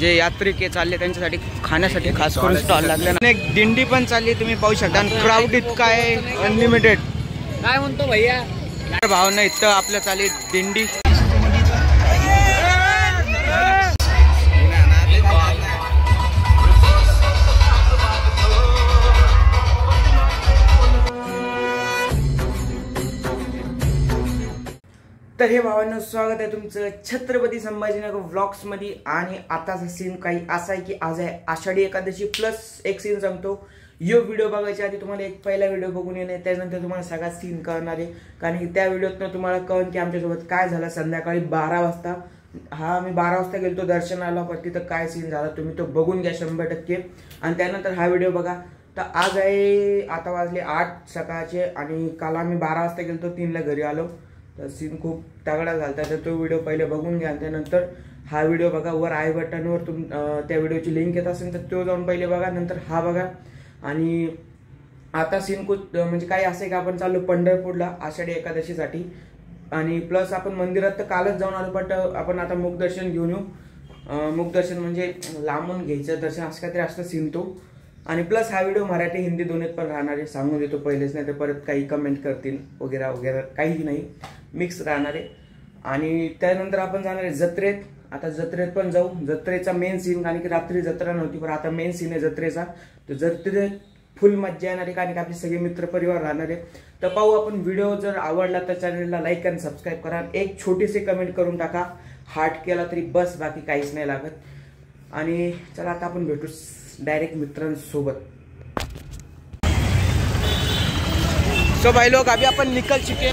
जे यात्रिक चालले त्यांच्यासाठी खाण्यासाठी खास करून स्टॉल लागले. एक दिंडी पण चालली तुम्ही पाहू शकता आणि क्राऊड इतका आहे अनलिमिटेड. काय म्हणतो भैया भावना इथं आपल्या चालली दिंडी. तर हे भावांनो स्वागत आहे तुमचं छत्रपती संभाजीनगर व्लॉग्स मध्ये. आणि आताचा सीन काही असा आहे की आज आहे आषाढी एकादशी प्लस एक सीन सांगतो. यो व्हिडिओ बघायच्या आधी तुम्हाला एक पहिला व्हिडिओ बघून येणे, त्यानंतर तुम्हाला सगळा सीन कळणार आहे. कारण की त्या व्हिडिओतनं तुम्हाला कळन की आमच्यासोबत काय झालं संध्याकाळी 12 वाजता. हा मी 12 वाजता गेलो दर्शनाला, पण तिथं काय सीन झाला तुम्ही तो बघून घ्या 100%. आणि त्यानंतर हा व्हिडिओ बघा. तर आज आहे आता वाजले 8 सकाळचे आणि काल आम्ही 12 वाजता गेलो 3ला घरी आलो. तर सीन खूप तगडा झाला. तर तो व्हिडिओ पहिले बघून घ्या, त्यानंतर हा व्हिडिओ बघा. वर आय बटनवर त्या व्हिडिओची लिंक येत असेल तर तो जाऊन पहिले बघा, नंतर हा बघा. आणि आता सीन खूप म्हणजे काय असं आहे की आपण चाललो पंढरपूरला आषाढी एकादशीसाठी. आणि प्लस आपण मंदिरात तर कालच जाऊन आलो, पण आपण आता मुखदर्शन घेऊन येऊ. मुखदर्शन म्हणजे लांबून घ्यायचं दर्शन असं काहीतरी असतं सीन तो. आणि प्लस हा व्हिडिओ मराठी हिंदी दोन्हीत पण राहणार आहे, सांगून देतो पहिलेच, नाही तर परत काही कमेंट करतील वगैरे वगैरे, काहीही नाही, मिक्स राहणार आहे. आणि त्यानंतर आपण जाणार आहे जत्रेत. आता जत्रेत पण जाऊ. जत्रेचा मेन सीन, कारण की रात्री जत्रा नव्हती पण आता मेन सीन आहे जत्रेचा. तर जत्रेत फुल मज्जा येणार आहे, कारण की आपले सगळे मित्रपरिवार राहणार आहे. तर पाहू आपण. व्हिडिओ जर आवडला तर चॅनलला लाईक आणि सबस्क्राईब करा. एक छोटीशी कमेंट करून टाका, हार्ट केला तरी बस, बाकी काहीच नाही लागत. आणि चला आता आपण भेटू डायरेक्ट मित्रांसोबत. सो भाई लोग अभी अपन निकल चुके.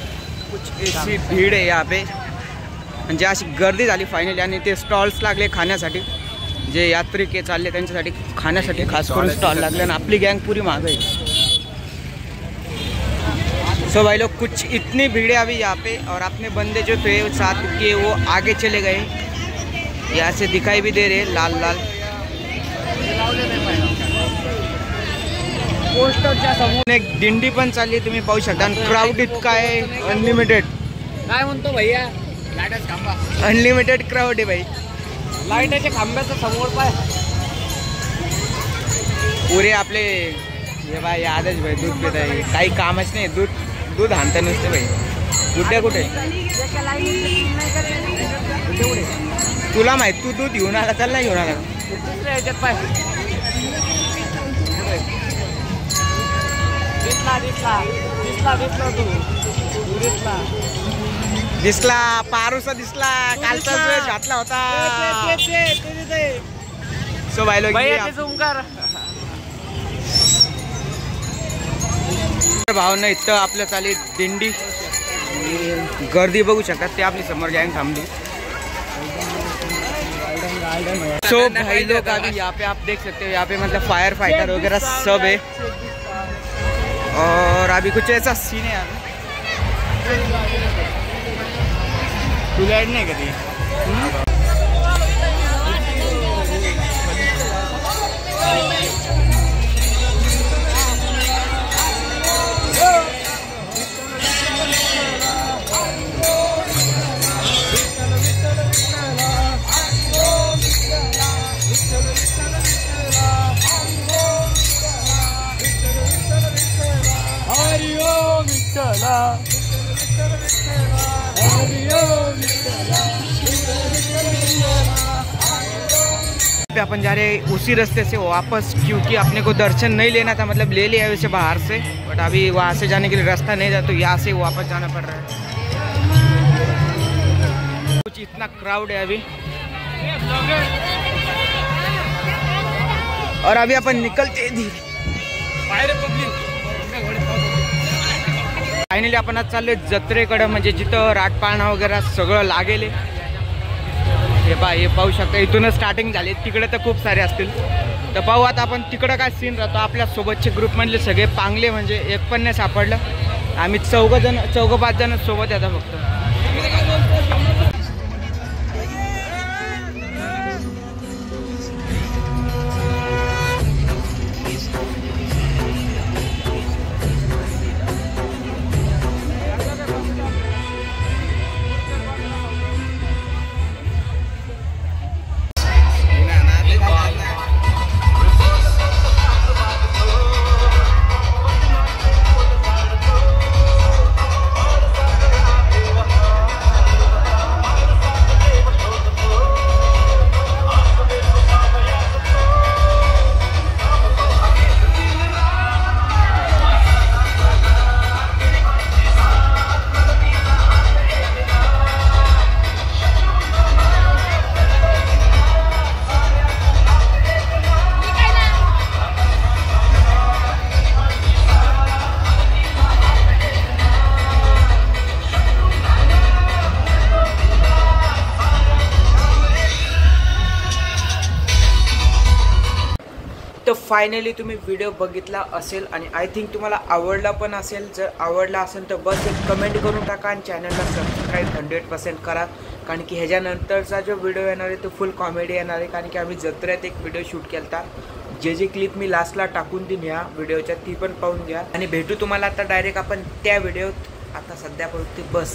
कुछ ऐसी भीड़ है यहाँ पे, म्हणजे अशी गर्दी झाली फायनली. आणि ते स्टॉल्स लागले खाण्यासाठी, जे यात्रिक चालले त्यांच्यासाठी खाण्यासाठी खास करून स्टॉल लागले. आणि आपली गैंग पूरी मागे है. सो भाई लोग कुछ इतनी भीड़ है अभी यहाँ पे, और अपने बंदे जो थे साथ के वो आगे चले गए. यहाँ से दिखाई भी दे रहे लाल लाल पोस्टरच्या समोर. एक दिंडी पण चालली तुम्ही पाहू शकता आणि क्राऊड इतका आहे अनलिमिटेड. काय म्हणतो भैया लाईटच खांबा अनलिमिटेड क्राऊड आहे भाई. लाईटाच्या खांब्याच्या समोर पाय पुरे आपले हे भाई आदच भाई दूध पित आहे, काही कामच नाही. दूध हाणता नसते भाई. गुड्ड्या कुठे तुला माहित, तू दूध घेऊन आला, चल नाही घेऊन आला याच्यात पाय. दिसला पारूसा दिसला, कालचा घातला होता. सो भाई लोग भावना इथं आपल्या चाली दिंडी. गर्दी बघू शकतात, ते आपली समोर गँग थांबली. सो भाई लोग अभी यहाँ पे आप देख सकते हो, यहाँ पे मतलब फायर फाइटर वगैरह सब है. और अभी कुछ ऐसा सीन है यार. तू लाइट नहीं करी. अपन जा रहे उसी रास्ते से वापस, क्योंकि अपने को दर्शन नहीं लेना था, मतलब ले लिया वैसे बाहर से, बट अभी वहाँ से जाने के लिए रास्ता नहीं था, तो यहाँ से वापस जाना पड़ रहा है. कुछ इतना क्राउड है अभी. और अभी अपन निकलते धीरे. फायनली आपण आज चाललोय जत्रेकडे, म्हणजे जिथं राटपाळणा वगैरे सगळं लागेल. हे पाहू शकता, इथूनच स्टार्टिंग झाली. तिकडे तर खूप सारे असतील. तर पाहू आता आपण तिकडं काय सीन राहतो. आपल्या सोबतचे ग्रुपमधले सगळे पांगले, म्हणजे एक पण नाही सापडलं. आम्ही 4-5 जण सोबत येतात फक्त. तर फायनली तुम्ही व्हिडिओ बघितला असेल आणि आय थिंक तुम्हाला आवडला पण असेल. जर आवडला असेल तर बस एक कमेंट करून टाका आणि चॅनलला सबस्क्राईब 100% करा. कारण की ह्याच्यानंतरचा जो व्हिडिओ येणार आहे तो फुल कॉमेडी येणार आहे. कारण की आम्ही जत्रेत एक व्हिडिओ शूट केला होता. जे क्लिप मी लास्टला टाकून देईन ह्या व्हिडिओच्या ती पण पाहून घ्या. आणि भेटू तुम्हाला आता डायरेक्ट आपण त्या व्हिडिओत. आता सध्या बोलते बस.